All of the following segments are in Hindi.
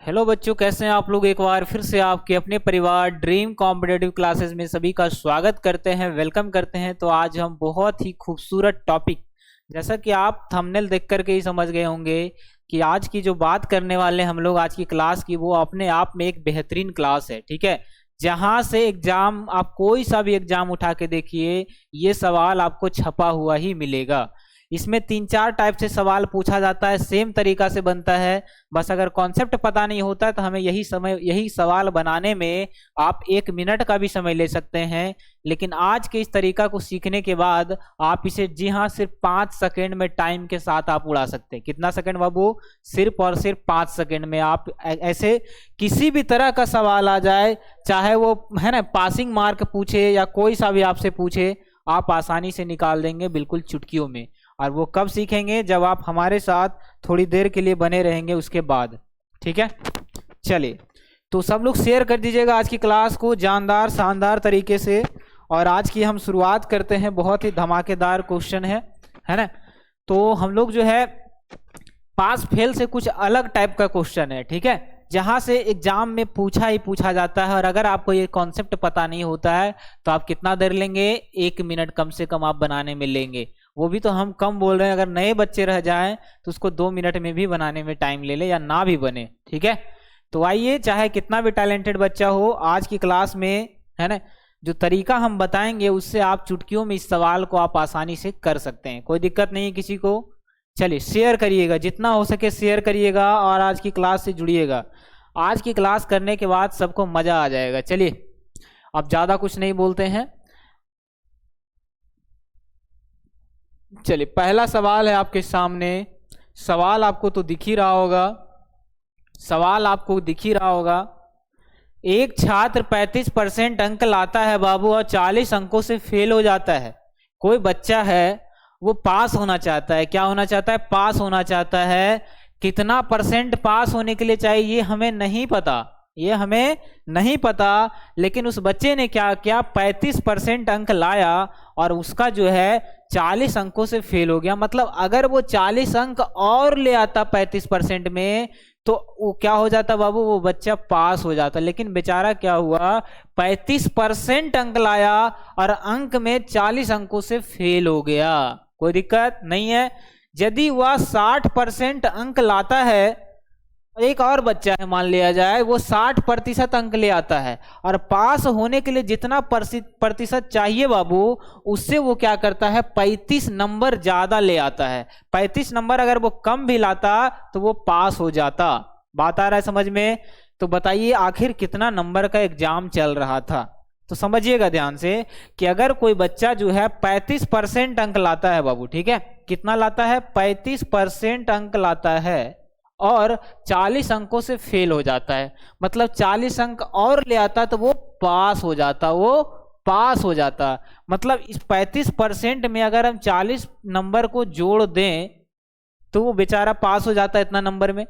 हेलो बच्चों, कैसे हैं आप लोग। एक बार फिर से आपके अपने परिवार ड्रीम कॉम्पिटेटिव क्लासेस में सभी का स्वागत करते हैं, वेलकम करते हैं। तो आज हम बहुत ही खूबसूरत टॉपिक, जैसा कि आप थंबनेल देख करके ही समझ गए होंगे कि आज की जो बात करने वाले हम लोग आज की क्लास की, वो अपने आप में एक बेहतरीन क्लास है। ठीक है, जहां से एग्जाम, आप कोई सा भी एग्जाम उठा के देखिए, ये सवाल आपको छपा हुआ ही मिलेगा। इसमें 3-4 टाइप से सवाल पूछा जाता है, सेम तरीका से बनता है। बस अगर कॉन्सेप्ट पता नहीं होता है तो हमें यही सवाल बनाने में आप 1 मिनट का भी समय ले सकते हैं। लेकिन आज के इस तरीका को सीखने के बाद आप इसे, जी हाँ, सिर्फ 5 सेकेंड में टाइम के साथ आप उड़ा सकते हैं। कितना सेकेंड बाबू? सिर्फ और सिर्फ 5 सेकेंड में आप ऐसे किसी भी तरह का सवाल आ जाए, चाहे वो है ना पासिंग मार्क पूछे या कोई सा भी आपसे पूछे, आप आसानी से निकाल देंगे बिल्कुल चुटकियों में। और वो कब सीखेंगे? जब आप हमारे साथ थोड़ी देर के लिए बने रहेंगे उसके बाद। ठीक है, चलिए तो सब लोग शेयर कर दीजिएगा आज की क्लास को जानदार शानदार तरीके से। और आज की हम शुरुआत करते हैं, बहुत ही धमाकेदार क्वेश्चन है ना। तो हम लोग जो है पास फेल से कुछ अलग टाइप का क्वेश्चन है, ठीक है, जहां से एग्जाम में पूछा ही पूछा जाता है। और अगर आपको ये कॉन्सेप्ट पता नहीं होता है तो आप कितना देर लेंगे? 1 मिनट कम से कम आप बनाने में लेंगे। वो भी तो हम कम बोल रहे हैं, अगर नए बच्चे रह जाएं तो उसको 2 मिनट में भी बनाने में टाइम ले ले या ना भी बने। ठीक है, तो आइए, चाहे कितना भी टैलेंटेड बच्चा हो, आज की क्लास में है ना जो तरीका हम बताएंगे उससे आप चुटकियों में इस सवाल को आप आसानी से कर सकते हैं। कोई दिक्कत नहीं किसी को। चलिए शेयर करिएगा, जितना हो सके शेयर करिएगा और आज की क्लास से जुड़िएगा। आज की क्लास करने के बाद सबको मजा आ जाएगा। चलिए अब ज्यादा कुछ नहीं बोलते हैं, चलिए पहला सवाल है आपके सामने। सवाल आपको तो दिख ही रहा होगा, सवाल आपको दिख ही रहा होगा। एक छात्र 35% अंक लाता है बाबू और 40 अंकों से फेल हो जाता है। कोई बच्चा है वो पास होना चाहता है। क्या होना चाहता है? पास होना चाहता है। कितना परसेंट पास होने के लिए चाहिए ये हमें नहीं पता, ये हमें नहीं पता। लेकिन उस बच्चे ने क्या किया? 35% अंक लाया और उसका जो है 40 अंकों से फेल हो गया। मतलब अगर वो 40 अंक और ले आता 35% में तो वो क्या हो जाता बाबू? वो बच्चा पास हो जाता। लेकिन बेचारा क्या हुआ? 35% अंक लाया और अंक में 40 अंकों से फेल हो गया। कोई दिक्कत नहीं है। यदि वह 60% अंक लाता है, एक और बच्चा है मान लिया जाए, वो 60% अंक ले आता है और पास होने के लिए जितना प्रतिशत चाहिए बाबू, उससे वो क्या करता है? 35 नंबर ज्यादा ले आता है। 35 नंबर अगर वो कम भी लाता तो वो पास हो जाता। बात आ रहा है समझ में? तो बताइए आखिर कितना नंबर का एग्जाम चल रहा था। तो समझिएगा ध्यान से कि अगर कोई बच्चा जो है 35% अंक लाता है बाबू, ठीक है, कितना लाता है? 35% अंक लाता है और 40 अंकों से फेल हो जाता है, मतलब 40 अंक और ले आता तो वो पास हो जाता, वो पास हो जाता। मतलब इस 35% में अगर हम 40 नंबर को जोड़ दें तो वो बेचारा पास हो जाता इतना नंबर में।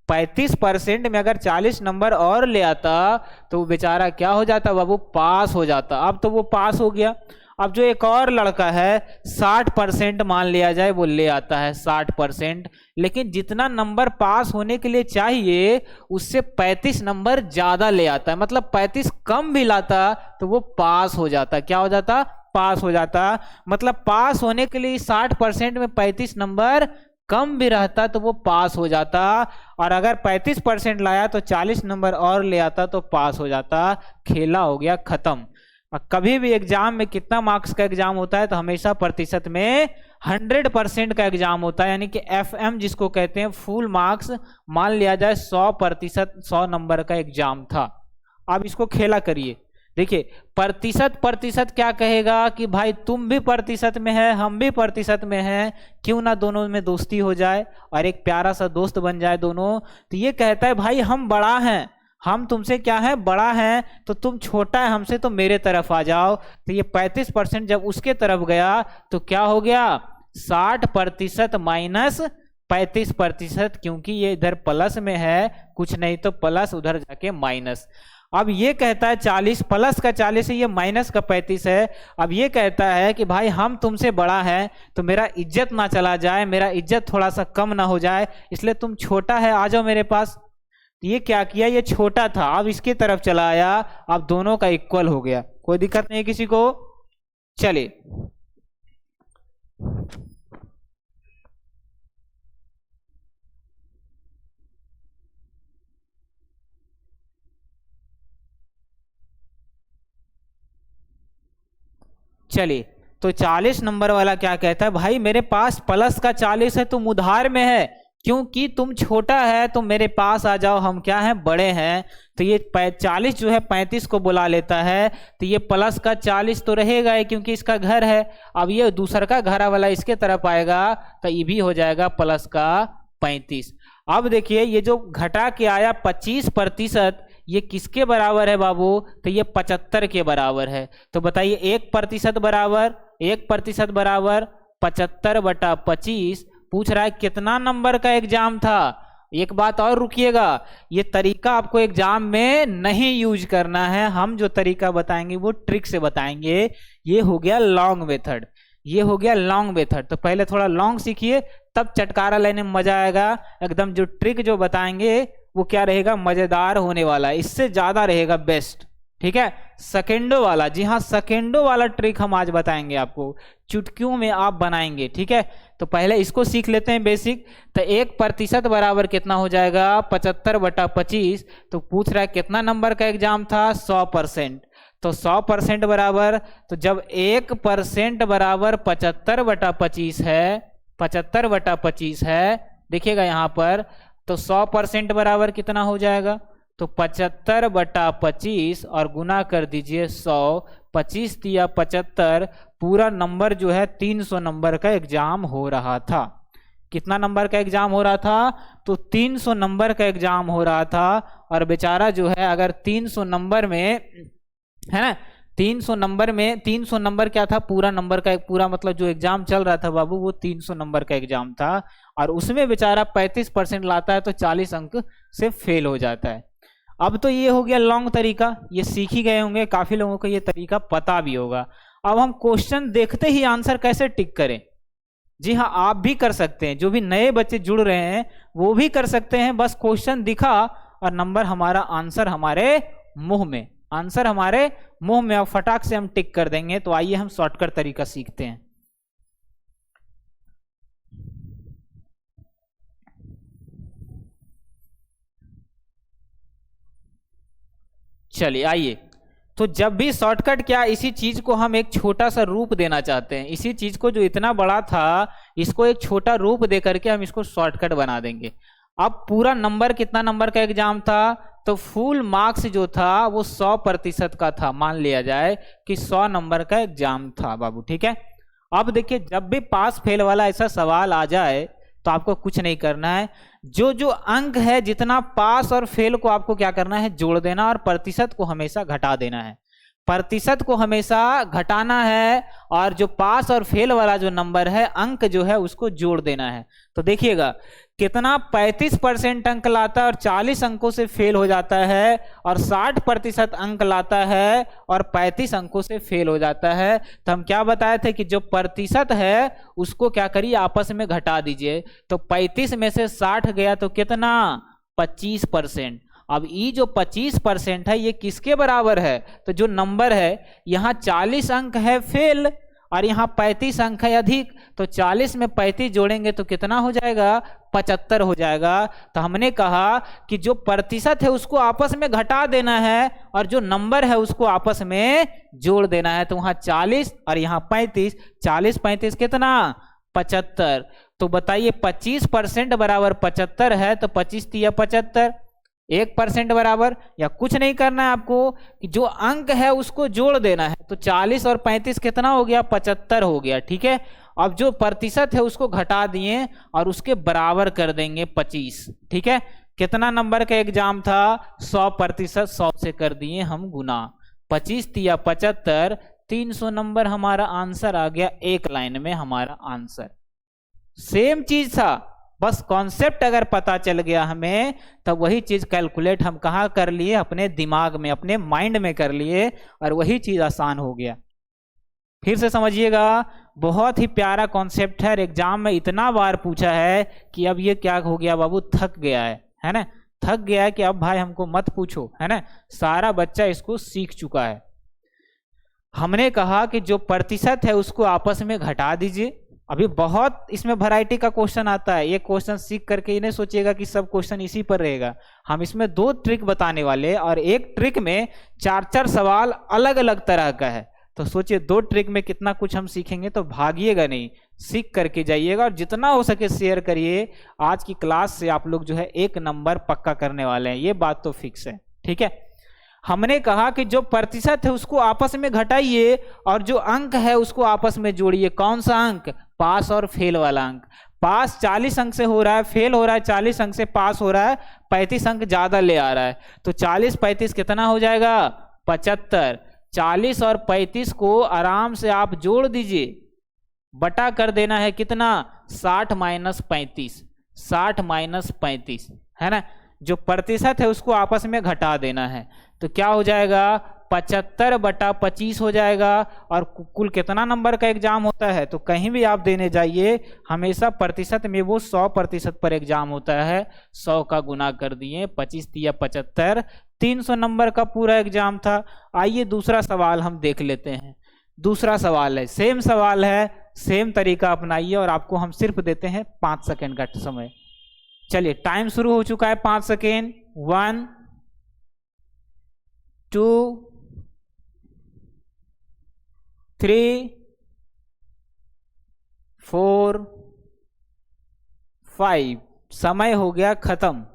35% में अगर 40 नंबर और ले आता तो वो बेचारा क्या हो जाता बाबू? पास हो जाता। अब तो वो पास हो गया। अब जो एक और लड़का है 60% मान लिया जाए वो ले आता है 60%, लेकिन जितना नंबर पास होने के लिए चाहिए उससे 35 नंबर ज्यादा ले आता है। मतलब 35 कम भी लाता तो वो पास हो जाता। क्या हो जाता? पास हो जाता। मतलब पास होने के लिए 60% में 35 नंबर कम भी रहता तो वो पास हो जाता। और अगर 35% लाया तो 40 नंबर और ले आता तो पास हो जाता। खेला हो गया खत्म। कभी भी एग्जाम में कितना मार्क्स का एग्जाम होता है? तो हमेशा प्रतिशत में 100% का एग्जाम होता है, यानी कि FM जिसको कहते हैं फुल मार्क्स। मान लिया जाए 100%, 100 नंबर का एग्जाम था। अब इसको खेला करिए, देखिए प्रतिशत क्या कहेगा कि भाई तुम भी प्रतिशत में है, हम भी प्रतिशत में हैं, क्यों ना दोनों में दोस्ती हो जाए और एक प्यारा सा दोस्त बन जाए दोनों। तो ये कहता है भाई हम बड़ा हैं, हम तुमसे क्या है? बड़ा है, तो तुम छोटा है हमसे तो मेरे तरफ आ जाओ। तो ये 35% जब उसके तरफ गया तो क्या हो गया? 60% माइनस 35%, क्योंकि ये इधर प्लस में है, कुछ नहीं तो प्लस, उधर जाके माइनस। अब ये कहता है 40 प्लस का 40 है, ये माइनस का 35 है। अब ये कहता है कि भाई हम तुमसे बड़ा है तो मेरा इज्जत ना चला जाए, मेरा इज्जत थोड़ा सा कम ना हो जाए, इसलिए तुम छोटा है आ जाओ मेरे पास। तो ये क्या किया, ये छोटा था अब इसकी तरफ चला आया, अब दोनों का इक्वल हो गया, कोई दिक्कत नहीं है किसी को। चलिए चलिए, तो 40 नंबर वाला क्या कहता है, भाई मेरे पास प्लस का 40 है, तुम उधार में है, क्योंकि तुम छोटा है तो मेरे पास आ जाओ, हम क्या हैं, बड़े हैं। तो ये 40 जो है 35 को बुला लेता है, तो ये प्लस का 40 तो रहेगा ही क्योंकि इसका घर है। अब ये दूसरा का घर वाला इसके तरफ आएगा तो ये भी हो जाएगा प्लस का 35। अब देखिए ये जो घटा के आया 25%, ये किसके बराबर है बाबू, तो ये 75 के बराबर है। तो बताइए 1% बराबर 1% बराबर 75/25। पूछ रहा है कितना नंबर का एग्जाम था। एक बात और रुकिएगा, ये तरीका आपको एग्जाम में नहीं यूज करना है, हम जो तरीका बताएंगे वो ट्रिक से बताएंगे। ये हो गया लॉन्ग मेथड, ये हो गया लॉन्ग मेथड। तो पहले थोड़ा लॉन्ग सीखिए, तब चटकारा लेने में मजा आएगा। एकदम जो ट्रिक जो बताएंगे वो क्या रहेगा, मजेदार होने वाला है, इससे ज्यादा रहेगा बेस्ट। ठीक है, सेकेंडो वाला, जी हाँ सेकेंडो वाला ट्रिक हम आज बताएंगे आपको, चुटकियों में आप बनाएंगे। ठीक है, तो पहले इसको सीख लेते हैं बेसिक। तो 1% बराबर कितना हो जाएगा, 75/25। तो पूछ रहा है कितना नंबर का एग्जाम था, 100%। तो 100% बराबर, तो जब 1% बराबर 75/25 है, 75/25 है, देखिएगा यहाँ पर, तो 100% बराबर कितना हो जाएगा, तो 75/25 और गुना कर दीजिए 100, 25 या 75, पूरा नंबर जो है 300 नंबर का एग्जाम हो रहा था। कितना नंबर का एग्जाम हो रहा था, तो 300 नंबर का एग्जाम हो रहा था। और बेचारा जो है अगर 300 नंबर में है ना, 300 नंबर में 300 नंबर क्या था, पूरा नंबर का, एक पूरा मतलब जो एग्जाम चल रहा था बाबू वो 300 नंबर का एग्जाम था, और उसमें बेचारा 35% लाता है तो 40 अंक से फेल हो जाता है। अब तो ये हो गया लॉन्ग तरीका, ये सीख ही गए होंगे, काफी लोगों को ये तरीका पता भी होगा। अब हम क्वेश्चन देखते ही आंसर कैसे टिक करें। जी हाँ, आप भी कर सकते हैं, जो भी नए बच्चे जुड़ रहे हैं वो भी कर सकते हैं। बस क्वेश्चन दिखा और नंबर हमारा, आंसर हमारे मुंह में, आंसर हमारे मुंह में, अब फटाक से हम टिक कर देंगे। तो आइए हम शॉर्टकट तरीका सीखते हैं। चलिए आइए, तो जब भी शॉर्टकट, क्या इसी चीज को हम एक छोटा सा रूप देना चाहते हैं, इसी चीज को जो इतना बड़ा था इसको एक छोटा रूप दे करके हम इसको शॉर्टकट बना देंगे। अब पूरा नंबर, कितना नंबर का एग्जाम था, तो फुल मार्क्स जो था वो 100% का था, मान लिया जाए कि 100 नंबर का एग्जाम था बाबू। ठीक है, अब देखिए जब भी पास फेल वाला ऐसा सवाल आ जाए तो आपको कुछ नहीं करना है, जो जो अंक है, जितना पास और फेल को आपको क्या करना है, जोड़ देना, और प्रतिशत को हमेशा घटा देना है। प्रतिशत को हमेशा घटाना है, और जो पास और फेल वाला जो नंबर है, अंक जो है, उसको जोड़ देना है। तो देखिएगा कितना 35% अंक लाता है और 40 अंकों से फेल हो जाता है, और 60% अंक लाता है और 35 अंकों से फेल हो जाता है। तो हम क्या बताए थे कि जो प्रतिशत है उसको क्या करिए, आपस में घटा दीजिए। तो 35 में से 60 गया तो कितना, 25%। अब ये जो 25% है ये किसके बराबर है, तो जो नंबर है यहाँ 40 अंक है फेल और यहाँ 35 अंक है अधिक, तो 40 में 35 जोड़ेंगे तो कितना हो जाएगा, 75 हो जाएगा। तो हमने कहा कि जो प्रतिशत है उसको आपस में घटा देना है और जो नंबर है उसको आपस में जोड़ देना है। तो वहाँ 40 और यहाँ 35, 40 35 कितना, 75। तो बताइए 25% बराबर 75 है, तो 25 या 75, 1% बराबर, या कुछ नहीं करना है आपको, कि जो अंक है उसको जोड़ देना है। तो 40 और 35 कितना हो गया, 75 हो गया। ठीक है, अब जो प्रतिशत है उसको घटा दिए और उसके बराबर कर देंगे 25। ठीक है, कितना नंबर का एग्जाम था, 100%, 100 से कर दिए हम गुना, 25 या 75, 300 नंबर हमारा आंसर आ गया, एक लाइन में हमारा आंसर। सेम चीज था, बस कॉन्सेप्ट अगर पता चल गया हमें, तब वही चीज कैलकुलेट हम कहाँ कर लिए, अपने दिमाग में, अपने माइंड में कर लिए, और वही चीज आसान हो गया। फिर से समझिएगा, बहुत ही प्यारा कॉन्सेप्ट है, एग्जाम में इतना बार पूछा है कि अब ये क्या हो गया बाबू, थक गया है ना, थक गया है कि अब भाई हमको मत पूछो, है ना, सारा बच्चा इसको सीख चुका है। हमने कहा कि जो प्रतिशत है उसको आपस में घटा दीजिए। अभी बहुत इसमें वैरायटी का क्वेश्चन आता है, ये क्वेश्चन सीख करके ये नहीं सोचिएगा कि सब क्वेश्चन इसी पर रहेगा। हम इसमें 2 ट्रिक बताने वाले हैं और एक ट्रिक में 4-4 सवाल अलग अलग तरह का है। तो सोचिए 2 ट्रिक में कितना कुछ हम सीखेंगे, तो भागिएगा नहीं, सीख करके जाइएगा और जितना हो सके शेयर करिए। आज की क्लास से आप लोग जो है 1 नंबर पक्का करने वाले हैं, ये बात तो फिक्स है, ठीक है। हमने कहा कि जो प्रतिशत है उसको आपस में घटाइए और जो अंक है उसको आपस में जोड़िए। कौन सा अंक? पास और फेल वाला अंक। पास 40 अंक से हो रहा है, फेल हो रहा है 40 अंक से, पास हो रहा है 35 अंक ज्यादा ले आ रहा है। तो 40-35 कितना हो जाएगा? 75। 40 और 35 को आराम से आप जोड़ दीजिए, बटा कर देना है कितना? 60 - 35। 60 - 35 है ना। जो प्रतिशत है उसको आपस में घटा देना है, तो क्या हो जाएगा? 75/25 हो जाएगा। और कुल कितना नंबर का एग्जाम होता है? तो कहीं भी आप देने जाइए हमेशा प्रतिशत में वो 100% पर एग्जाम होता है। 100 का गुना कर दिए, 25 या 75, 300 नंबर का पूरा एग्जाम था। आइए दूसरा सवाल हम देख लेते हैं। दूसरा सवाल है, सेम सवाल है, सेम तरीका अपनाइए और आपको हम सिर्फ देते हैं 5 सेकेंड का समय। चलिए टाइम शुरू हो चुका है, 5 सेकेंड। 1 2 3 4 5। समय हो गया खत्म।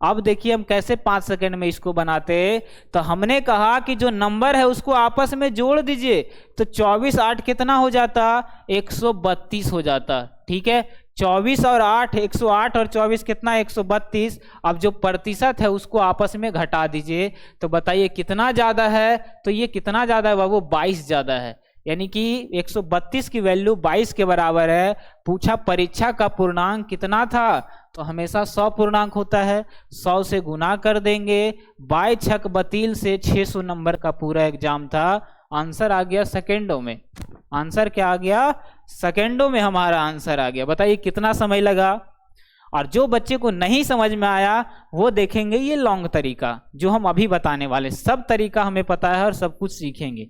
अब देखिए हम कैसे 5 सेकेंड में इसको बनाते। तो हमने कहा कि जो नंबर है उसको आपस में जोड़ दीजिए, तो 24 8 कितना हो जाता? 132 हो जाता, ठीक है। 24 और 8, 108 और 24 कितना? 132। अब जो प्रतिशत है उसको आपस में घटा दीजिए, तो बताइए कितना ज्यादा है? तो ये कितना ज्यादा है बाबू? 22 ज्यादा है, यानी कि 132 की वैल्यू 22 के बराबर है। पूछा परीक्षा का पूर्णांक कितना था? तो हमेशा 100 पूर्णांक होता है, 100 से गुना कर देंगे। 22 छक बतील से 600 नंबर का पूरा एग्जाम था। आंसर आ गया सेकेंडों में। आंसर क्या आ गया? सेकेंडों में हमारा आंसर आ गया। बताइए कितना समय लगा? और जो बच्चे को नहीं समझ में आया वो देखेंगे ये लॉन्ग तरीका जो हम अभी बताने वाले। सब तरीका हमें पता है और सब कुछ सीखेंगे।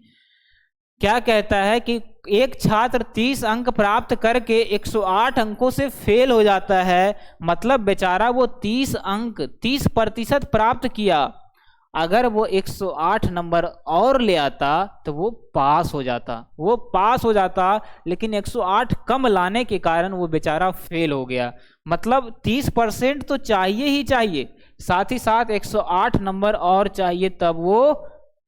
क्या कहता है कि एक छात्र 30 अंक प्राप्त करके 108 अंकों से फेल हो जाता है, मतलब बेचारा वो 30 अंक 30% प्राप्त किया। अगर वो 108 नंबर और ले आता तो वो पास हो जाता, वो पास हो जाता, लेकिन 108 कम लाने के कारण वो बेचारा फेल हो गया। मतलब 30% तो चाहिए ही चाहिए, साथ ही साथ 108 नंबर और चाहिए, तब वो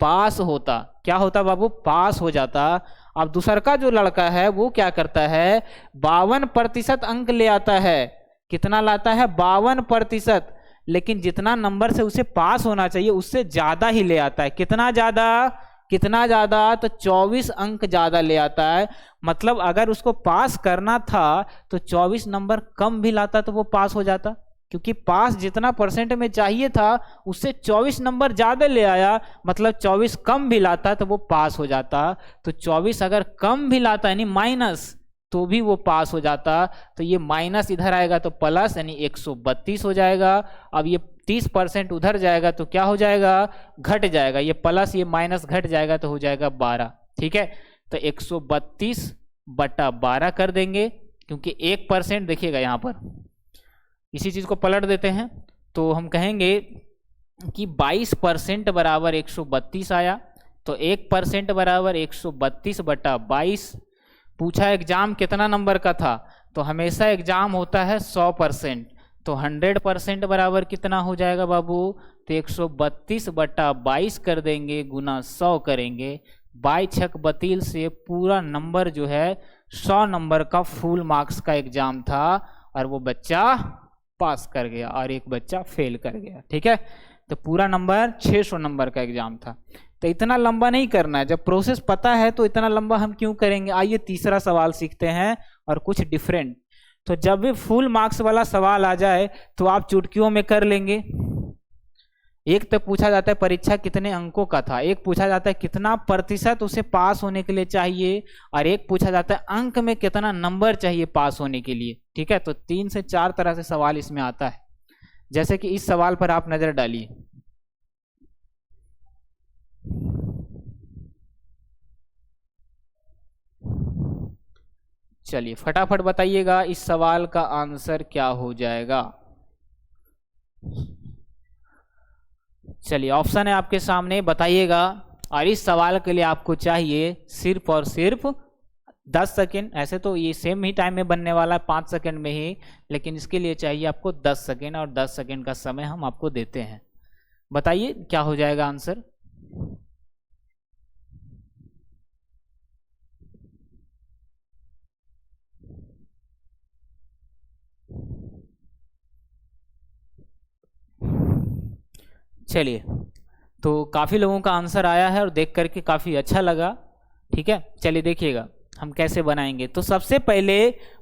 पास होता। क्या होता बाबू? पास हो जाता। अब दूसर का जो लड़का है वो क्या करता है? 52% अंक ले आता है। कितना लाता है? 52%, लेकिन जितना नंबर से उसे पास होना चाहिए उससे ज्यादा ही ले आता है। कितना ज्यादा? कितना ज्यादा? तो 24 अंक ज्यादा ले आता है। मतलब अगर उसको पास करना था तो 24 नंबर कम भी लाता तो वो पास हो जाता, क्योंकि पास जितना परसेंट में चाहिए था उससे 24 नंबर ज्यादा ले आया, मतलब 24 कम भी लाता तो वो पास हो जाता। तो 24 अगर कम भी लाता यानी माइनस, तो भी वो पास हो जाता। तो ये माइनस इधर आएगा तो प्लस, यानी 132 हो जाएगा। अब ये 30% उधर जाएगा तो क्या हो जाएगा? घट जाएगा। ये प्लस ये माइनस घट जाएगा तो हो जाएगा 12, ठीक है। तो 132/12 कर देंगे, क्योंकि 1% देखिएगा यहाँ पर, इसी चीज को पलट देते हैं तो हम कहेंगे कि 22% बराबर 132 आया। तो 1% बराबर 132/22। पूछा एग्जाम कितना नंबर का था? तो हमेशा एग्जाम होता है 100%, तो 100% बराबर कितना हो जाएगा बाबू? तो 132/22 कर देंगे, गुना 100 करेंगे। 22 छक बतील से पूरा नंबर जो है 100 नंबर का फुल मार्क्स का एग्जाम था, और वो बच्चा पास कर गया और एक बच्चा फेल कर गया, ठीक है। तो पूरा नंबर 600 नंबर का एग्जाम था। तो इतना लंबा नहीं करना है, जब प्रोसेस पता है तो इतना लंबा हम क्यों करेंगे। आइए तीसरा सवाल सीखते हैं और कुछ डिफरेंट। तो जब भी फुल मार्क्स वाला सवाल आ जाए तो आप चुटकियों में कर लेंगे। एक तो पूछा जाता है परीक्षा कितने अंकों का था, एक पूछा जाता है कितना प्रतिशत उसे पास होने के लिए चाहिए, और एक पूछा जाता है अंक में कितना नंबर चाहिए पास होने के लिए, ठीक है। तो 3 से 4 तरह से सवाल इसमें आता है। जैसे कि इस सवाल पर आप नजर डालिए। चलिए फटाफट बताइएगा इस सवाल का आंसर क्या हो जाएगा। चलिए ऑप्शन है आपके सामने, बताइएगा। और इस सवाल के लिए आपको चाहिए सिर्फ और सिर्फ 10 सेकेंड। ऐसे तो ये सेम ही टाइम में बनने वाला है, 5 सेकेंड में ही, लेकिन इसके लिए चाहिए आपको 10 सेकेंड, और 10 सेकेंड का समय हम आपको देते हैं। बताइए क्या हो जाएगा आंसर। चलिए तो काफ़ी लोगों का आंसर आया है और देख करके काफ़ी अच्छा लगा। ठीक है, चलिए देखिएगा हम कैसे बनाएंगे। तो सबसे पहले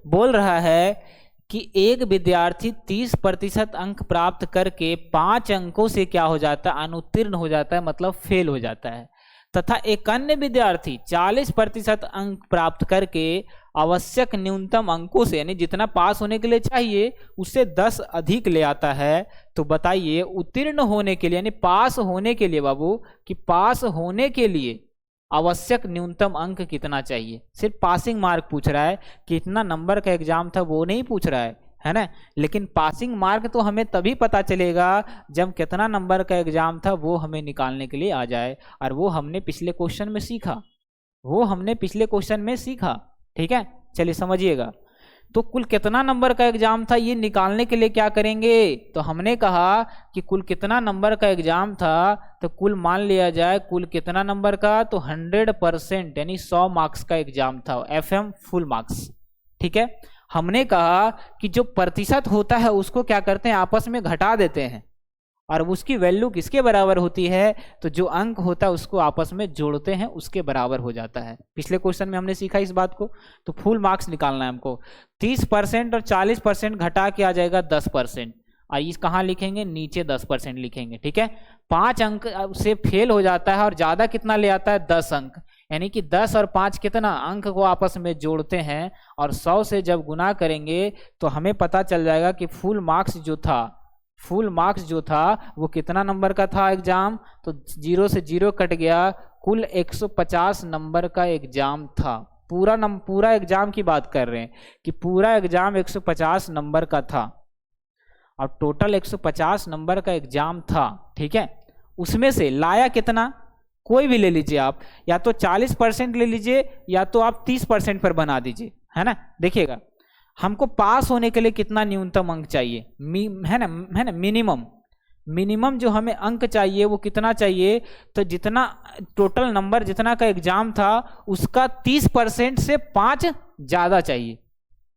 बोल रहा है कि एक विद्यार्थी 30% अंक प्राप्त करके 5 अंकों से क्या हो जाता है, अनुत्तीर्ण हो जाता है, मतलब फेल हो जाता है, तथा एक अन्य विद्यार्थी 40% अंक प्राप्त करके आवश्यक न्यूनतम अंकों से, यानी जितना पास होने के लिए चाहिए उससे 10 अधिक ले आता है। तो बताइए उत्तीर्ण होने के लिए, यानी पास होने के लिए बाबू, कि पास होने के लिए आवश्यक न्यूनतम अंक कितना चाहिए। सिर्फ पासिंग मार्क पूछ रहा है, कितना नंबर का एग्जाम था वो नहीं पूछ रहा है ना। लेकिन पासिंग मार्क तो हमें तभी पता चलेगा जब कितना नंबर का एग्जाम था वो हमें निकालने के लिए आ जाए, और वो हमने पिछले क्वेश्चन में सीखा। ठीक है, चलिए समझिएगा। तो कुल कितना नंबर का एग्जाम था ये निकालने के लिए क्या करेंगे, तो हमने कहा कि कुल कितना नंबर का एग्जाम था, तो कुल मान लिया जाए कुल कितना नंबर का, तो 100%, यानी 100 मार्क्स का एग्जाम था, FM फुल मार्क्स। ठीक है, हमने कहा कि जो प्रतिशत होता है उसको क्या करते हैं, आपस में घटा देते हैं, और उसकी वैल्यू किसके बराबर होती है, तो जो अंक होता है उसको आपस में जोड़ते हैं, उसके बराबर हो जाता है। पिछले क्वेश्चन में हमने सीखा इस बात को। तो फुल मार्क्स निकालना है हमको, 30% और 40% घटा के आ जाएगा 10%। इस कहाँ लिखेंगे, नीचे 10% लिखेंगे। ठीक है, 5 अंक से फेल हो जाता है और ज्यादा कितना ले आता है, 10 अंक, यानी कि 10 और 5 कितना अंक को आपस में जोड़ते हैं, और 100 से जब गुना करेंगे तो हमें पता चल जाएगा कि फुल मार्क्स जो था वो कितना नंबर का था एग्जाम, तो 0 से 0 कट गया, कुल 150 नंबर का एग्जाम था। पूरा एग्जाम की बात कर रहे हैं कि पूरा एग्जाम 150 नंबर का था, और टोटल 150 नंबर का एग्जाम था। ठीक है, उसमें से लाया कितना, कोई भी ले लीजिए आप, या तो 40% ले लीजिए या तो आप 30% पर बना दीजिए, है ना। देखिएगा हमको पास होने के लिए कितना न्यूनतम अंक चाहिए, है ना, मिनिमम जो हमें अंक चाहिए वो कितना चाहिए, तो जितना टोटल नंबर जितना का एग्जाम था उसका 30% से 5 ज्यादा चाहिए,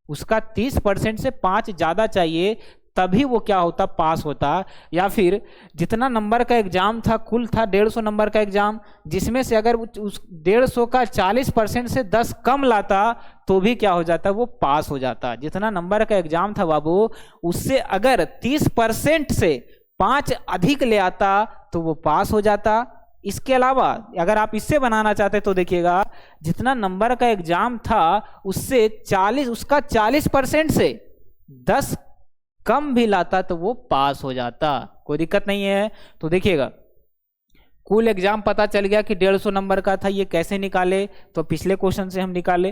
उसका 30% से 5 ज्यादा चाहिए, तभी वो क्या होता, पास होता। या फिर जितना नंबर का एग्जाम था, कुल था 150 नंबर का एग्जाम, जिसमें से अगर उस 150 का 40% से 10 कम लाता तो भी क्या हो जाता, वो पास हो जाता। जितना नंबर का एग्जाम था बाबू, उससे अगर 30% से 5 अधिक ले आता तो वो पास हो जाता। इसके अलावा अगर आप इससे बनाना चाहते तो देखिएगा, जितना नंबर का एग्जाम था उससे 40% से 10 कम भी लाता तो वो पास हो जाता, कोई दिक्कत नहीं है। तो देखिएगा कुल एग्जाम पता चल गया कि 150 नंबर का था। ये कैसे निकाले, तो पिछले क्वेश्चन से हम निकाले।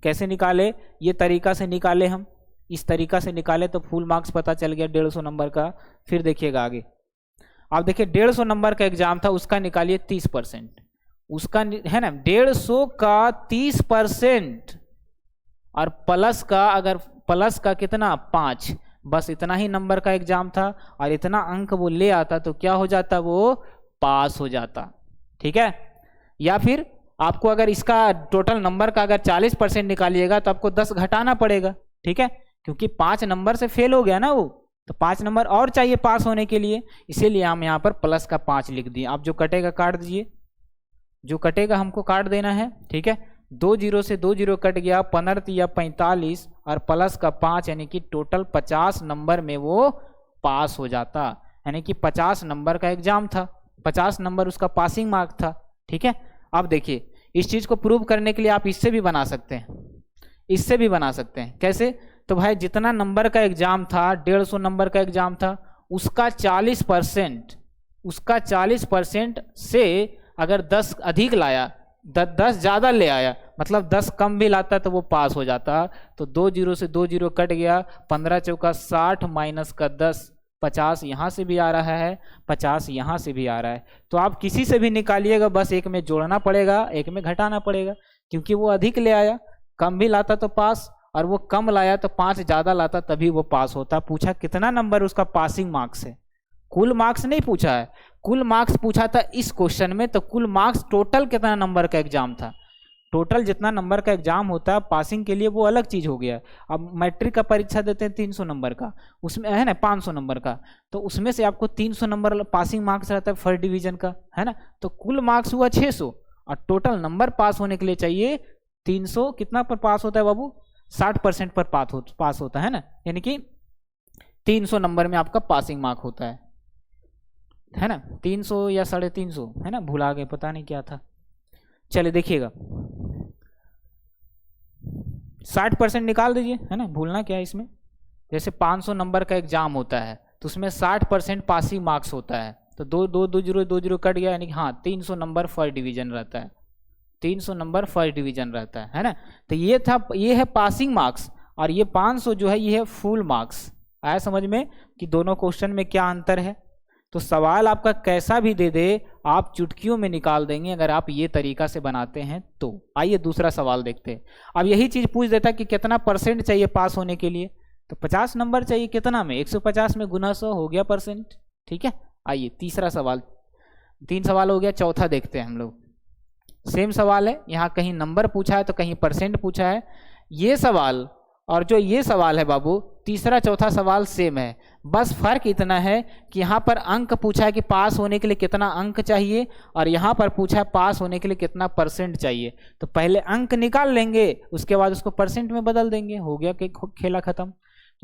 कैसे निकाले, ये तरीका से निकाले, हम इस तरीका से निकाले तो फुल मार्क्स पता चल गया 150 नंबर का। फिर देखिएगा आगे, आप देखिए 150 नंबर का एग्जाम था, उसका निकालिए 30%, उसका है ना 150 का 30%, और प्लस का कितना 5, बस इतना ही नंबर का एग्जाम था और इतना अंक वो ले आता तो क्या हो जाता, वो पास हो जाता। ठीक है, या फिर आपको अगर इसका टोटल नंबर का अगर 40% निकालिएगा तो आपको 10 घटाना पड़ेगा। ठीक है, क्योंकि 5 नंबर से फेल हो गया ना वो, तो 5 नंबर और चाहिए पास होने के लिए, इसीलिए हम यहाँ पर प्लस का 5 लिख दिए। आप जो कटेगा काट दीजिए, जो कटेगा हमको काट देना है। ठीक है, 2 0 से 2 0 कट गया, 15 या 45 और प्लस का 5, यानी कि टोटल 50 नंबर में वो पास हो जाता। यानी कि 50 नंबर का एग्जाम था, 50 नंबर उसका पासिंग मार्क था। ठीक है, अब देखिए इस चीज को प्रूव करने के लिए आप इससे भी बना सकते हैं, इससे भी बना सकते हैं। कैसे, तो भाई जितना नंबर का एग्जाम था, 150 नंबर का एग्जाम था, उसका 40% से अगर 10 अधिक लाया, 10 ज़्यादा ले आया, मतलब 10 कम भी लाता तो वो पास हो जाता। तो 2 जीरो से 2 जीरो कट गया, 15 चौका 60 माइनस का 10, 50 यहाँ से भी आ रहा है, 50 यहाँ से भी आ रहा है। तो आप किसी से भी निकालिएगा, बस एक में जोड़ना पड़ेगा, एक में घटाना पड़ेगा, क्योंकि वो अधिक ले आया, कम भी लाता तो पास, और वो कम लाया तो 5 ज़्यादा लाता तभी वो पास होता। पूछा कितना नंबर उसका पासिंग मार्क्स है, कुल मार्क्स नहीं पूछा है, कुल मार्क्स पूछा था इस क्वेश्चन में। तो कुल मार्क्स टोटल कितना नंबर का एग्जाम था, टोटल जितना नंबर का एग्जाम होता है पासिंग के लिए वो अलग चीज हो गया। अब मैट्रिक का परीक्षा देते हैं 300 नंबर का, उसमें है ना 500 नंबर का, तो उसमें से आपको 300 नंबर पासिंग मार्क्स रहता है फर्स्ट डिवीजन का, है ना। तो कुल मार्क्स हुआ 600 और टोटल नंबर पास होने के लिए चाहिए 300। कितना पर पास होता है बाबू, 60% पर पास होता है ना, यानी कि 300 नंबर में आपका पासिंग मार्क होता है ना, 300 या 350 है ना, भुला गए, पता नहीं क्या था। चलिए देखिएगा 60% निकाल दीजिए, है ना, भूलना क्या है इसमें। जैसे 500 नंबर का एग्जाम होता है तो उसमें 60% पासिंग मार्क्स होता है, तो दो जीरो कट गया, यानी कि हाँ 300 नंबर फर्स्ट डिवीजन रहता है, 300 नंबर फर्स्ट डिवीजन रहता है ना। तो ये था, ये है पासिंग मार्क्स, और ये 500 जो है ये है फुल मार्क्स। आया समझ में कि दोनों क्वेश्चन में क्या अंतर है। तो सवाल आपका कैसा भी दे दे आप चुटकियों में निकाल देंगे अगर आप ये तरीका से बनाते हैं तो। आइए दूसरा सवाल देखते हैं। अब यही चीज पूछ देता कि कितना परसेंट चाहिए पास होने के लिए, तो 50 नंबर चाहिए, कितना में 150 में गुना 100 हो गया परसेंट, ठीक है। आइए तीसरा सवाल, 3 सवाल हो गया, चौथा देखते हैं हम लोग। सेम सवाल है, यहाँ कहीं नंबर पूछा है तो कहीं परसेंट पूछा है। ये सवाल और जो ये सवाल है बाबू, तीसरा चौथा सवाल सेम है, बस फर्क इतना है कि यहाँ पर अंक पूछा है कि पास होने के लिए कितना अंक चाहिए, और यहाँ पर पूछा है पास होने के लिए कितना परसेंट चाहिए। तो पहले अंक निकाल लेंगे, उसके बाद उसको परसेंट में बदल देंगे, हो गया कि खेला खत्म।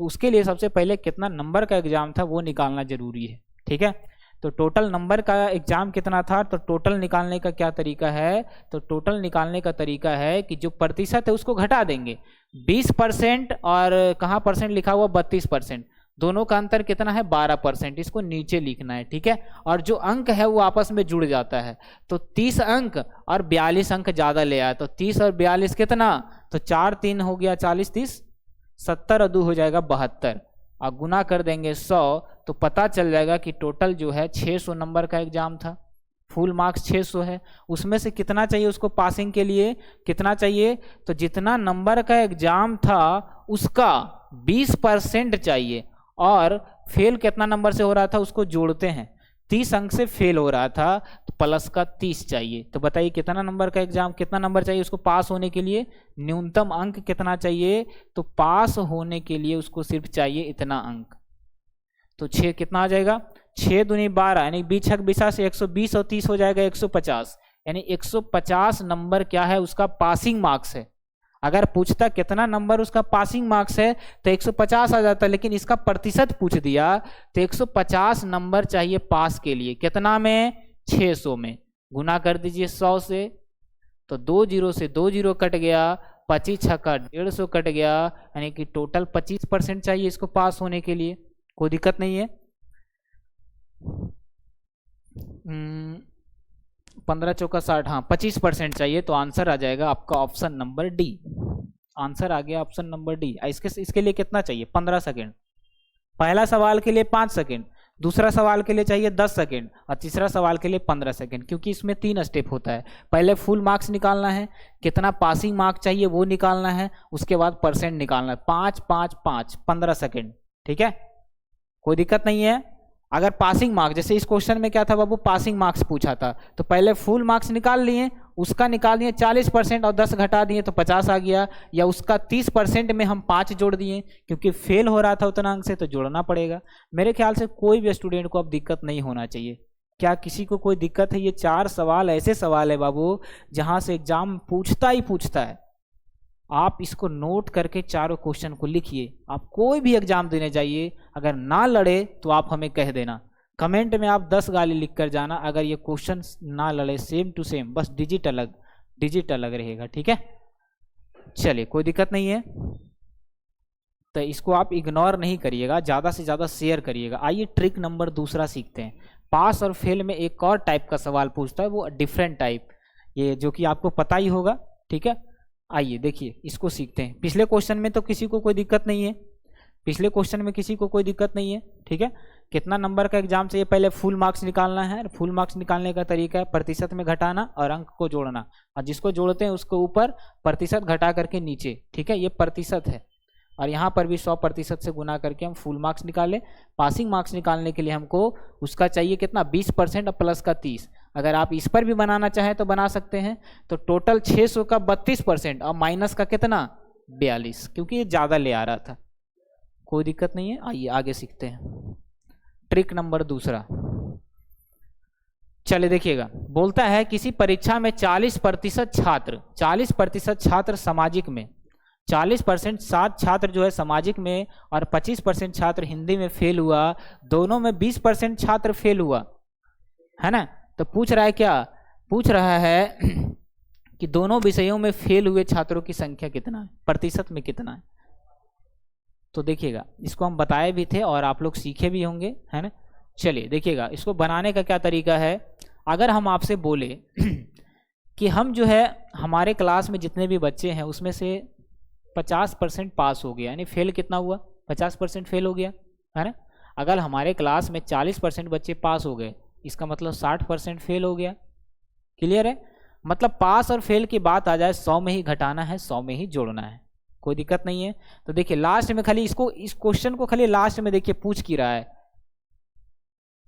तो उसके लिए सबसे पहले कितना नंबर का एग्जाम था वो निकालना जरूरी है, ठीक है। तो टोटल नंबर का एग्जाम कितना था, तो टोटल निकालने का क्या तरीका है, तो टोटल निकालने का तरीका है कि जो प्रतिशत है उसको घटा देंगे, 20% और कहाँ परसेंट लिखा हुआ 32%, दोनों का अंतर कितना है 12%, इसको नीचे लिखना है, ठीक है। और जो अंक है वो आपस में जुड़ जाता है, तो 30 अंक और 42 अंक ज्यादा ले आया, तो 30 और 42 कितना, तो 4 3 हो गया 40 30 70 और 2 हो जाएगा 72, और गुना कर देंगे 100, तो पता चल जाएगा कि टोटल जो है 600 नंबर का एग्जाम था, फुल मार्क्स 600 है। उसमें से कितना चाहिए उसको पासिंग के लिए, कितना चाहिए, तो जितना नंबर का एग्जाम था उसका 20% चाहिए, और फेल कितना नंबर से हो रहा था उसको जोड़ते हैं, 30 अंक से फेल हो रहा था तो प्लस का 30 चाहिए। तो बताइए कितना नंबर का एग्जाम, कितना नंबर चाहिए उसको पास होने के लिए, न्यूनतम अंक कितना चाहिए, तो पास होने के लिए उसको सिर्फ चाहिए इतना अंक। तो 6 कितना आ जाएगा, 6 दूनी 12, यानी 20 छक 20 से 120 और 30 हो जाएगा 150, यानी 150 नंबर क्या है उसका पासिंग मार्क्स है। अगर पूछता कितना नंबर उसका पासिंग मार्क्स है तो 150 आ जाता, लेकिन इसका प्रतिशत पूछ दिया तो 150 नंबर चाहिए पास के लिए, कितना में 600 में, गुना कर दीजिए 100 से, तो 2 जीरो से 2 जीरो कट गया, 25 छक्का 150 कट गया, यानी कि टोटल 25% चाहिए इसको पास होने के लिए। कोई दिक्कत नहीं है। 15 चौका 60, हाँ 25% चाहिए, तो आंसर आ जाएगा आपका ऑप्शन नंबर डी। आंसर आ गया ऑप्शन नंबर डी। इसके लिए कितना चाहिए 15 सेकेंड, पहला सवाल के लिए 5 सेकेंड, दूसरा सवाल के लिए चाहिए 10 सेकेंड, और तीसरा सवाल के लिए 15 सेकेंड, क्योंकि इसमें 3 स्टेप होता है। पहले फुल मार्क्स निकालना है, कितना पासिंग मार्क चाहिए वो निकालना है, उसके बाद परसेंट निकालना है, 5 5 5 15 सेकेंड, ठीक है। कोई दिक्कत नहीं है। अगर पासिंग मार्क्स, जैसे इस क्वेश्चन में क्या था बाबू, पासिंग मार्क्स पूछा था, तो पहले फुल मार्क्स निकाल लिए, उसका निकाल दिए 40% और 10 घटा दिए तो 50 आ गया, या उसका 30% में हम 5 जोड़ दिए, क्योंकि फेल हो रहा था उतना अंक से तो जोड़ना पड़ेगा। मेरे ख्याल से कोई भी स्टूडेंट को अब दिक्कत नहीं होना चाहिए। क्या किसी को कोई दिक्कत है? ये 4 सवाल ऐसे सवाल है बाबू जहां से एग्जाम पूछता ही पूछता है। आप इसको नोट करके चारों क्वेश्चन को लिखिए। आप कोई भी एग्जाम देने जाइए, अगर ना लड़े तो आप हमें कह देना, कमेंट में आप 10 गाली लिख कर जाना अगर ये क्वेश्चन ना लड़े, सेम टू सेम, बस डिजिट अलग रहेगा, ठीक है। चलिए कोई दिक्कत नहीं है। तो इसको आप इग्नोर नहीं करिएगा, ज़्यादा से ज़्यादा शेयर करिएगा। आइए ट्रिक नंबर दूसरा सीखते हैं। पास और फेल में एक और टाइप का सवाल पूछता है, वो डिफरेंट टाइप, ये जो कि आपको पता ही होगा, ठीक है। आइए देखिए इसको सीखते हैं। पिछले क्वेश्चन में तो किसी को कोई दिक्कत नहीं है, पिछले क्वेश्चन में किसी को कोई दिक्कत नहीं है, ठीक है। कितना नंबर का एग्जाम चाहिए, पहले फुल मार्क्स निकालना है। फुल मार्क्स निकालने का तरीका है प्रतिशत में घटाना और अंक को जोड़ना, और जिसको जोड़ते हैं उसको ऊपर प्रतिशत घटा करके नीचे, ठीक है। ये प्रतिशत है, और यहाँ पर भी 100% से गुना करके हम फुल मार्क्स निकाले। पासिंग मार्क्स निकालने के लिए हमको उसका चाहिए कितना, 20% और प्लस का 30। अगर आप इस पर भी बनाना चाहें तो बना सकते हैं। तो टोटल 600 का 32% और माइनस का कितना, 42, क्योंकि ये ज़्यादा ले आ रहा था। कोई दिक्कत नहीं है, आइए आगे सीखते हैं। ट्रिक नंबर दूसरा, चले देखिएगा। बोलता है किसी परीक्षा में 40% छात्र सामाजिक में, 40% छात्र जो है सामाजिक में और 25% छात्र हिंदी में फेल हुआ। दोनों में 20% छात्र फेल हुआ, है ना। तो पूछ रहा है क्या, पूछ रहा है कि दोनों विषयों में फेल हुए छात्रों की संख्या कितना है, प्रतिशत में कितना है। तो देखिएगा इसको हम बताए भी थे और आप लोग सीखे भी होंगे, है ना। चलिए देखिएगा इसको बनाने का क्या तरीका है। अगर हम आपसे बोले कि हम जो है हमारे क्लास में जितने भी बच्चे हैं उसमें से 50% पास हो गया, यानी फेल कितना हुआ, 50% फेल हो गया, है ना। अगर हमारे क्लास में 40% बच्चे पास हो गए, इसका मतलब 60% फेल हो गया। क्लियर है, मतलब पास और फेल की बात आ जाए 100 में ही घटाना है, 100 में ही जोड़ना है, कोई दिक्कत नहीं है। तो देखिए लास्ट में खाली इसको, इस क्वेश्चन को खाली लास्ट में देखिए पूछ की रहा है,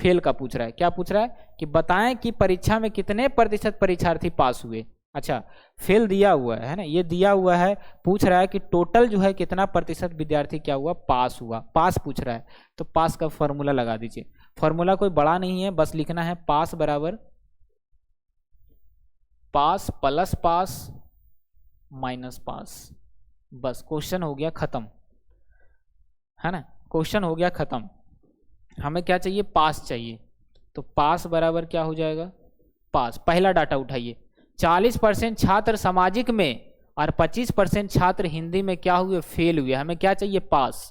फेल का पूछ रहा है। क्या पूछ रहा है कि बताएं कि परीक्षा में कितने प्रतिशत परीक्षार्थी पास हुए। अच्छा, फेल दिया हुआ है ना, ये दिया हुआ है। पूछ रहा है कि टोटल जो है कितना प्रतिशत विद्यार्थी क्या हुआ, पास हुआ। पास पूछ रहा है तो पास का फॉर्मूला लगा दीजिए। फॉर्मूला कोई बड़ा नहीं है, बस लिखना है पास बराबर पास प्लस पास माइनस पास। बस क्वेश्चन हो गया खत्म, है ना, क्वेश्चन हो गया खत्म। हमें क्या चाहिए, पास चाहिए। तो पास बराबर क्या हो जाएगा, पास। पहला डाटा उठाइए, 40% छात्र सामाजिक में और 25% छात्र हिंदी में क्या हुए, फेल हुए। हमें क्या चाहिए, पास।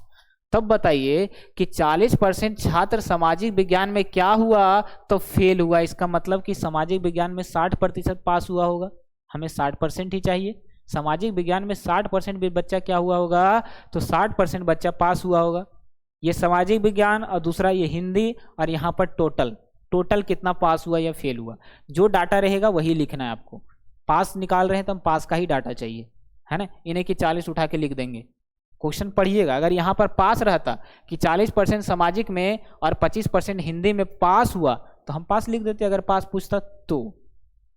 तब बताइए कि 40% छात्र सामाजिक विज्ञान में क्या हुआ, तो फेल हुआ। इसका मतलब कि सामाजिक विज्ञान में 60% पास हुआ होगा। हमें 60% ही चाहिए। सामाजिक विज्ञान में 60% भी बच्चा क्या हुआ होगा, तो 60% बच्चा पास हुआ होगा। ये सामाजिक विज्ञान और दूसरा ये हिंदी, और यहाँ पर टोटल कितना पास हुआ या फेल हुआ। जो डाटा रहेगा वही लिखना है आपको। पास निकाल रहे हैं तो हम पास का ही डाटा चाहिए, है ना। इन्हें कि 40 उठा के लिख देंगे। क्वेश्चन पढ़िएगा, अगर यहाँ पर पास रहता कि 40% सामाजिक में और 25% हिंदी में पास हुआ तो हम पास लिख देते। अगर पास पूछता तो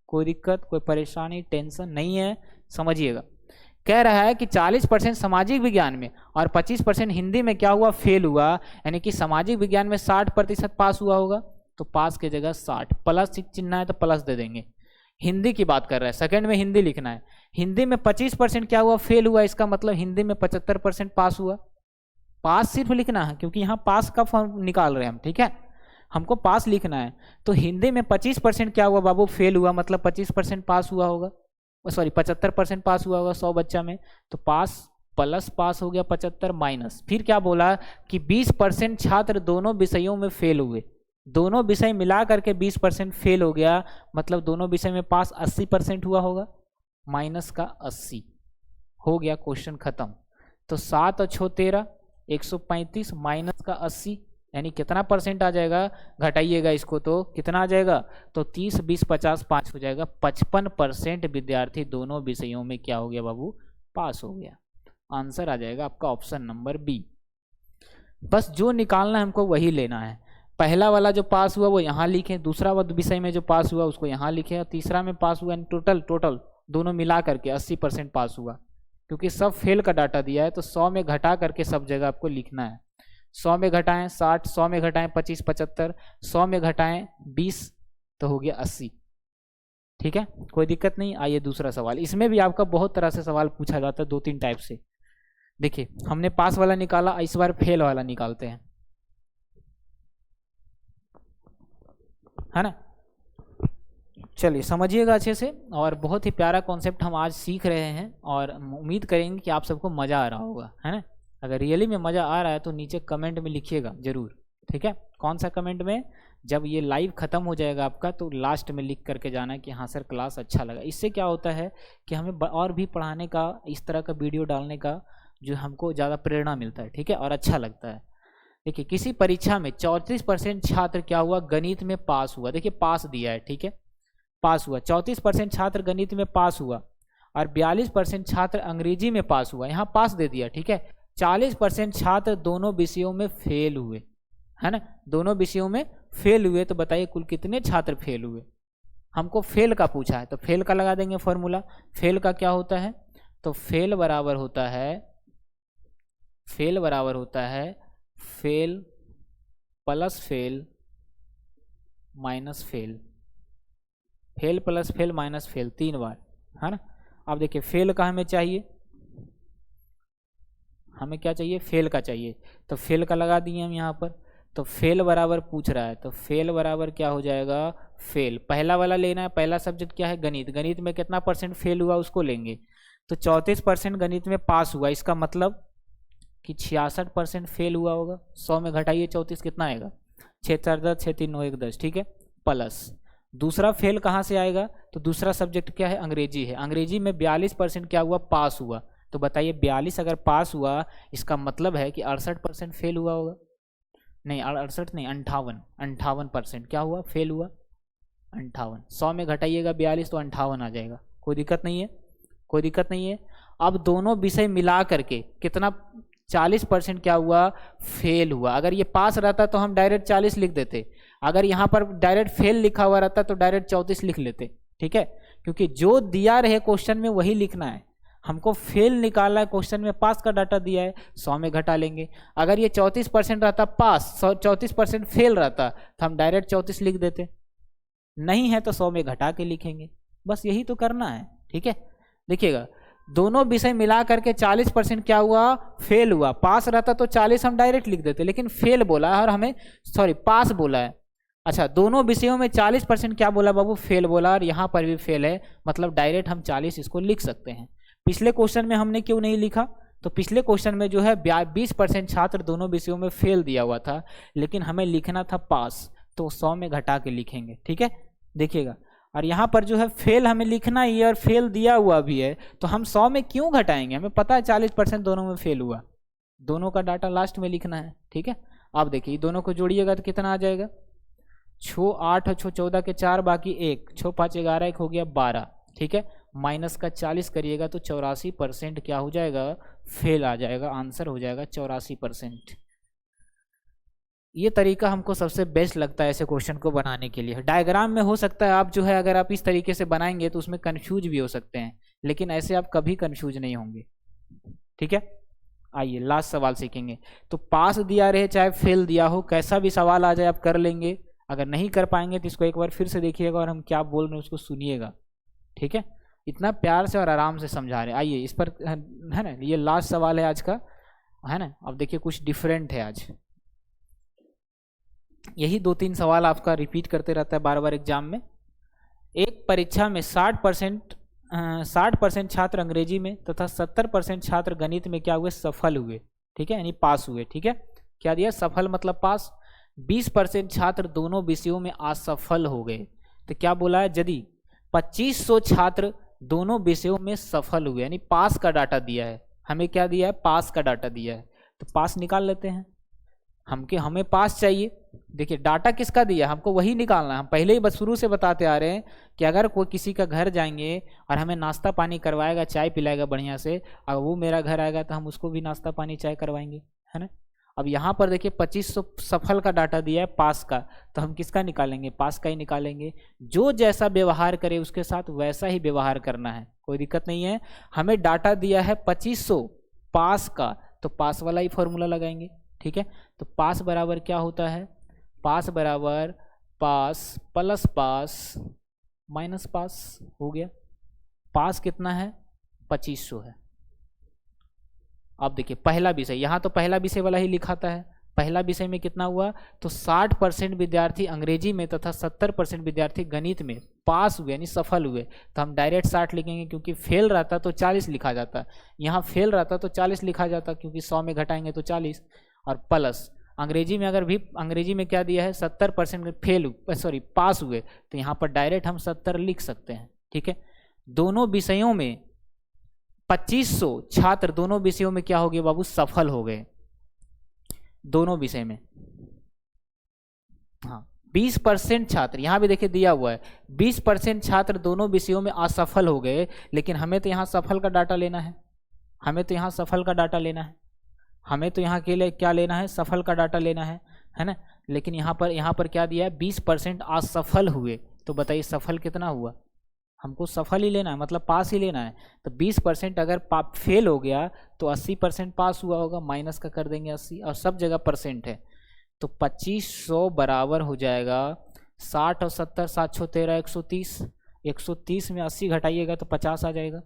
कोई दिक्कत, कोई परेशानी, टेंशन नहीं है, समझिएगा। कह रहा है कि 40% सामाजिक विज्ञान में और 25% हिंदी में क्या हुआ, फेल हुआ। यानी कि सामाजिक विज्ञान में 60% पास हुआ होगा, तो पास की जगह 60, प्लस चिन्ह है तो प्लस दे देंगे। हिंदी की बात कर रहा है, सेकंड में हिंदी लिखना है। हिंदी में 25% क्या हुआ, फेल हुआ। इसका मतलब हिंदी में 75% पास हुआ। पास सिर्फ लिखना है, क्योंकि यहाँ पास का फॉर्म निकाल रहे हैं हम, ठीक है। हमको पास लिखना है। तो हिंदी में 25% क्या हुआ बाबू, फेल हुआ। मतलब 25% पास हुआ होगा, सॉरी 75% पास हुआ होगा 100 बच्चा में। तो पास प्लस पास हो गया 75 माइनस, फिर क्या बोला कि 20% छात्र दोनों विषयों में फेल हुए। दोनों विषय मिला करके 20% फेल हो गया, मतलब दोनों विषय में पास 80% हुआ होगा। माइनस का 80 हो गया, क्वेश्चन खत्म। तो 7 और 6 13, 135 माइनस का 80, यानी कितना परसेंट आ जाएगा, घटाइएगा इसको तो कितना आ जाएगा, तो 30 20 50 5 हो जाएगा। 55% विद्यार्थी दोनों विषयों में क्या हो गया बाबू, पास हो गया। आंसर आ जाएगा आपका ऑप्शन नंबर बी। बस जो निकालना है हमको वही लेना है। पहला वाला जो पास हुआ वो यहाँ लिखें, दूसरा विषय में जो पास हुआ उसको यहाँ लिखें, और तीसरा में पास हुआ। टोटल दोनों मिला करके 80% पास हुआ। क्योंकि सब फेल का डाटा दिया है तो 100 में घटा करके सब जगह आपको लिखना है। 100 में घटाएं 60, 100 में घटाएं 25 75, 100 में घटाएं 20, तो हो गया 80। ठीक है, कोई दिक्कत नहीं। आइए दूसरा सवाल। इसमें भी आपका बहुत तरह से सवाल पूछा जाता है, 2-3 टाइप से। देखिए हमने पास वाला निकाला, इस बार फेल वाला निकालते हैं, है ना। चलिए समझिएगा अच्छे से। और बहुत ही प्यारा कॉन्सेप्ट हम आज सीख रहे हैं, और उम्मीद करेंगे कि आप सबको मज़ा आ रहा होगा, है ना। अगर रियली में मज़ा आ रहा है तो नीचे कमेंट में लिखिएगा ज़रूर, ठीक है। कौन सा कमेंट में? जब ये लाइव ख़त्म हो जाएगा आपका तो लास्ट में लिख करके जाना है कि हाँ सर क्लास अच्छा लगा। इससे क्या होता है कि हमें और भी पढ़ाने का, इस तरह का वीडियो डालने का जो हमको ज़्यादा प्रेरणा मिलता है, ठीक है, और अच्छा लगता है। देखिए किसी परीक्षा में 34% छात्र क्या हुआ, गणित में पास हुआ। देखिए पास दिया है, ठीक है, पास हुआ। 34% छात्र गणित में पास हुआ और 42% छात्र अंग्रेजी में पास हुआ। यहाँ पास दे दिया, ठीक है। 40% छात्र दोनों विषयों में फेल हुए, है ना, दोनों विषयों में फेल हुए। तो बताइए कुल कितने छात्र फेल हुए? हमको फेल का पूछा है तो फेल का लगा देंगे फॉर्मूला। फेल का क्या होता है? तो फेल बराबर होता है, फेल बराबर होता है fail plus fail minus fail, fail plus fail minus fail, 3 बार, है ना। अब देखिए फेल का हमें चाहिए, हमें क्या चाहिए? फेल का चाहिए। तो फेल का लगा दिए हम यहाँ पर। तो फेल बराबर पूछ रहा है तो फेल बराबर क्या हो जाएगा? फेल पहला वाला लेना है। पहला सब्जेक्ट क्या है? गणित। गणित में कितना परसेंट फेल हुआ उसको लेंगे। तो 34% गणित में पास हुआ, इसका मतलब कि 66% फेल हुआ होगा। 100 में घटाइए 34 कितना आएगा? 6 4 10, 6 3 9 1 10, ठीक है, प्लस दूसरा फेल कहाँ से आएगा? तो दूसरा सब्जेक्ट क्या है? अंग्रेजी है। अंग्रेजी में 42% क्या हुआ? पास हुआ। तो बताइए 42 अगर पास हुआ इसका मतलब है कि 68% फेल हुआ होगा। नहीं 68 नहीं, 58% क्या हुआ? फेल हुआ। 58, 100 में घटाइएगा 42 तो 58 आ जाएगा। कोई दिक्कत नहीं है, कोई दिक्कत नहीं है। अब दोनों विषय मिला करके कितना? 40% क्या हुआ? फेल हुआ। अगर ये पास रहता तो हम डायरेक्ट 40 लिख देते, अगर यहाँ पर डायरेक्ट फेल लिखा हुआ रहता तो डायरेक्ट 34 लिख लेते, ठीक है, क्योंकि जो दिया रहे क्वेश्चन में वही लिखना है। हमको फेल निकालना है, क्वेश्चन में पास का डाटा दिया है, 100 में घटा लेंगे। अगर ये 34% रहता पास, 34% फेल रहता तो हम डायरेक्ट 34 लिख देते, नहीं है तो 100 में घटा के लिखेंगे। बस यही तो करना है, ठीक है। देखिएगा दोनों विषय मिला करके 40% क्या हुआ? फेल हुआ। पास रहता तो 40 हम डायरेक्ट लिख देते, लेकिन फेल बोला है और हमें पास बोला है। अच्छा दोनों विषयों में 40% क्या बोला बाबू? फेल बोला, और यहाँ पर भी फेल है, मतलब डायरेक्ट हम 40 इसको लिख सकते हैं। पिछले क्वेश्चन में हमने क्यों नहीं लिखा? तो पिछले क्वेश्चन में जो है 20% छात्र दोनों विषयों में फेल दिया हुआ था, लेकिन हमें लिखना था पास, तो 100 में घटा के लिखेंगे, ठीक है। देखिएगा और यहाँ पर जो है फेल हमें लिखना ही है और फेल दिया हुआ भी है, तो हम 100 में क्यों घटाएंगे? हमें पता है 40% दोनों में फेल हुआ, दोनों का डाटा लास्ट में लिखना है, ठीक है। आप देखिए दोनों को जोड़िएगा तो कितना आ जाएगा? 6 8 और 6 14 के 4 बाकी 1, 6 5 11, 1 हो गया 12, ठीक है। माइनस का 40 करिएगा तो 84% क्या हो जाएगा? फेल आ जाएगा। आंसर हो जाएगा 84%। ये तरीका हमको सबसे बेस्ट लगता है ऐसे क्वेश्चन को बनाने के लिए। डायग्राम में हो सकता है आप जो है अगर आप इस तरीके से बनाएंगे तो उसमें कंफ्यूज भी हो सकते हैं, लेकिन ऐसे आप कभी कंफ्यूज नहीं होंगे, ठीक है। आइए लास्ट सवाल सीखेंगे। तो पास दिया रहे चाहे फेल दिया हो, कैसा भी सवाल आ जाए आप कर लेंगे। अगर नहीं कर पाएंगे तो इसको एक बार फिर से देखिएगा और हम क्या बोल रहे हैं उसको सुनिएगा, ठीक है। इतना प्यार से और आराम से समझा रहे हैं। आइए इस पर, है ना, ये लास्ट सवाल है आज का, है ना। अब देखिए कुछ डिफरेंट है आज, यही 2-3 सवाल आपका रिपीट करते रहता है बार बार एग्जाम में। एक परीक्षा में 60% छात्र अंग्रेजी में तथा 70% छात्र गणित में क्या हुए? सफल हुए, ठीक है, यानी पास हुए, ठीक है। क्या दिया? सफल मतलब पास। 20% छात्र दोनों विषयों में असफल हो गए। तो क्या बोला है? यदि 2500 छात्र दोनों विषयों में सफल हुए, यानी पास का डाटा दिया है, हमें क्या दिया है? पास का डाटा दिया है, तो पास निकाल लेते हैं। हमें पास चाहिए। देखिए डाटा किसका दिया, हमको वही निकालना है। हम पहले ही बस शुरू से बताते आ रहे हैं कि अगर कोई किसी का घर जाएंगे और हमें नाश्ता पानी करवाएगा, चाय पिलाएगा बढ़िया से, और वो मेरा घर आएगा तो हम उसको भी नाश्ता पानी चाय करवाएंगे, है ना। अब यहाँ पर देखिए 2500 सफल का डाटा दिया है पास का, तो हम किसका निकालेंगे? पास का ही निकालेंगे। जो जैसा व्यवहार करे उसके साथ वैसा ही व्यवहार करना है, कोई दिक्कत नहीं है। हमें डाटा दिया है 2500 पास का, तो पास वाला ही फॉर्मूला लगाएंगे, ठीक है। तो पास बराबर क्या होता है? पास बराबर पास प्लस पास माइनस पास हो गया। पास कितना है? 2500 है। अब देखिए पहला विषय, यहाँ तो पहला विषय वाला ही लिखाता है, पहला विषय में कितना हुआ, तो 60% विद्यार्थी अंग्रेजी में तथा 70% विद्यार्थी गणित में पास हुए यानी सफल हुए। तो हम डायरेक्ट 60 लिखेंगे, क्योंकि फेल रहता तो 40 लिखा जाता, यहाँ फेल रहता तो 40 लिखा जाता, क्योंकि 100 में घटाएंगे तो 40, और प्लस अंग्रेजी में, अगर भी अंग्रेजी में क्या दिया है 70% फेल पास हुए, तो यहाँ पर डायरेक्ट हम 70 लिख सकते हैं। ठीक है, दोनों विषयों में 2500 छात्र दोनों विषयों में क्या हो गए बाबू, सफल हो गए दोनों विषय में। हाँ, 20% छात्र, यहाँ भी देखिए दिया हुआ है 20% छात्र दोनों विषयों में असफल हो गए, लेकिन हमें तो यहाँ सफल का डाटा लेना है, हमें तो यहाँ सफल का डाटा लेना है, हमें तो यहाँ के लिए क्या लेना है, सफल का डाटा लेना है ना। लेकिन यहाँ पर क्या दिया है, 20% असफल हुए, तो बताइए सफल कितना हुआ, हमको सफल ही लेना है, मतलब पास ही लेना है। तो 20% अगर फेल हो गया तो 80% पास हुआ होगा, माइनस का कर देंगे 80, और सब जगह परसेंट है, तो 2500 बराबर हो जाएगा 60 और 70, 7 6 13 130, 130 में 80 घटाइएगा तो 50 आ जाएगा,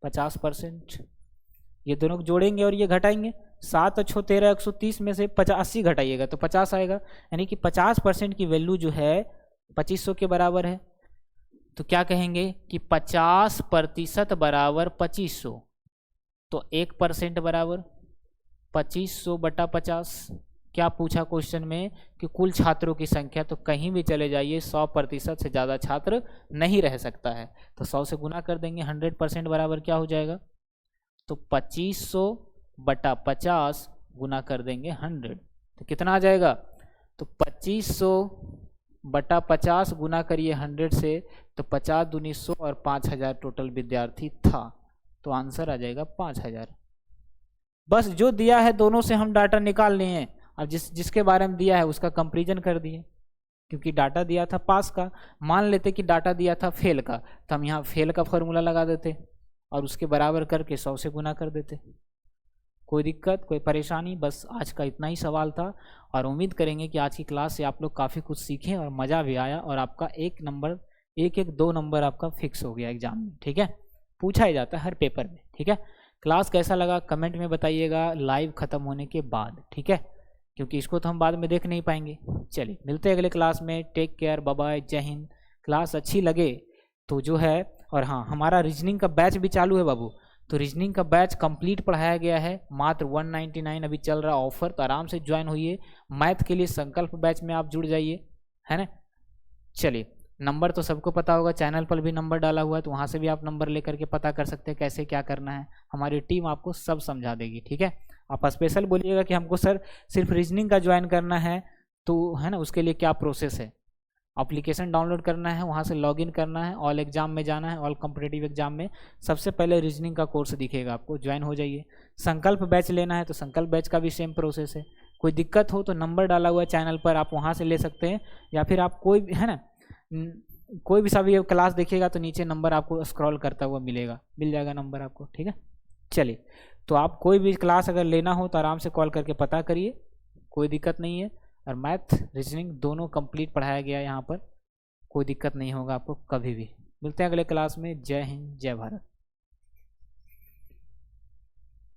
50%। ये दोनों को जोड़ेंगे और ये घटाएंगे, 7 और 6 13 130 में से 80 घटाइएगा तो 50 आएगा, यानी कि 50% की वैल्यू जो है 2500 के बराबर है। तो क्या कहेंगे कि 50% बराबर 2500, तो 1% बराबर 2500 बटा 50। क्या पूछा क्वेश्चन में कि कुल छात्रों की संख्या, तो कहीं भी चले जाइए 100% से ज़्यादा छात्र नहीं रह सकता है, तो 100 से गुना कर देंगे, 100% बराबर क्या हो जाएगा, तो 2500 बटा 50 गुना कर देंगे 100, तो कितना आ जाएगा, तो 2500 बटा 50 गुना करिए 100 से, तो 50 दूनी 100 और 5000 टोटल विद्यार्थी था, तो आंसर आ जाएगा 5000। बस जो दिया है दोनों से हम डाटा निकाल लिए हैं, अब जिसके बारे में दिया है उसका कंपैरिजन कर दिए, क्योंकि डाटा दिया था पास का, मान लेते कि डाटा दिया था फेल का, तो हम यहाँ फेल का फॉर्मूला लगा देते और उसके बराबर करके 100 से गुना कर देते। कोई दिक्कत, कोई परेशानी, बस आज का इतना ही सवाल था, और उम्मीद करेंगे कि आज की क्लास से आप लोग काफ़ी कुछ सीखें और मज़ा भी आया, और आपका 2 नंबर आपका फिक्स हो गया एग्जाम में। ठीक है, पूछा ही जाता है हर पेपर में। ठीक है, क्लास कैसा लगा कमेंट में बताइएगा लाइव ख़त्म होने के बाद। ठीक है, क्योंकि इसको तो हम बाद में देख नहीं पाएंगे। चलिए मिलते हैं अगले क्लास में, टेक केयर, बाय बाय, जय हिंद। क्लास अच्छी लगे तो जो है, और हाँ हमारा रीजनिंग का बैच भी चालू है बाबू, तो रीजनिंग का बैच कंप्लीट पढ़ाया गया है, मात्र 199 अभी चल रहा ऑफर, तो आराम से ज्वाइन होइए। मैथ के लिए संकल्प बैच में आप जुड़ जाइए, है ना। चलिए, नंबर तो सबको पता होगा, चैनल पर भी नंबर डाला हुआ है, तो वहाँ से भी आप नंबर लेकर के पता कर सकते हैं कैसे क्या करना है, हमारी टीम आपको सब समझा देगी। ठीक है, आप स्पेशल बोलिएगा कि हमको सर सिर्फ रीजनिंग का ज्वाइन करना है, तो है ना, उसके लिए क्या प्रोसेस है। एप्लीकेशन डाउनलोड करना है, वहाँ से लॉगिन करना है, ऑल एग्जाम में जाना है, ऑल कॉम्पिटिटिव एग्जाम में सबसे पहले रीजनिंग का कोर्स दिखेगा आपको, ज्वाइन हो जाइए। संकल्प बैच लेना है तो संकल्प बैच का भी सेम प्रोसेस है। कोई दिक्कत हो तो नंबर डाला हुआ है चैनल पर, आप वहाँ से ले सकते हैं, या फिर आप कोई है ना कोई भी सभी क्लास देखिएगा तो नीचे नंबर आपको स्क्रॉल करता हुआ मिल जाएगा नंबर आपको। ठीक है, चलिए, तो आप कोई भी क्लास अगर लेना हो तो आराम से कॉल करके पता करिए, कोई दिक्कत नहीं है। और मैथ रीजनिंग दोनों कंप्लीट पढ़ाया गया है यहाँ पर, कोई दिक्कत नहीं होगा आपको कभी भी। मिलते हैं अगले क्लास में। जय हिंद, जय भारत।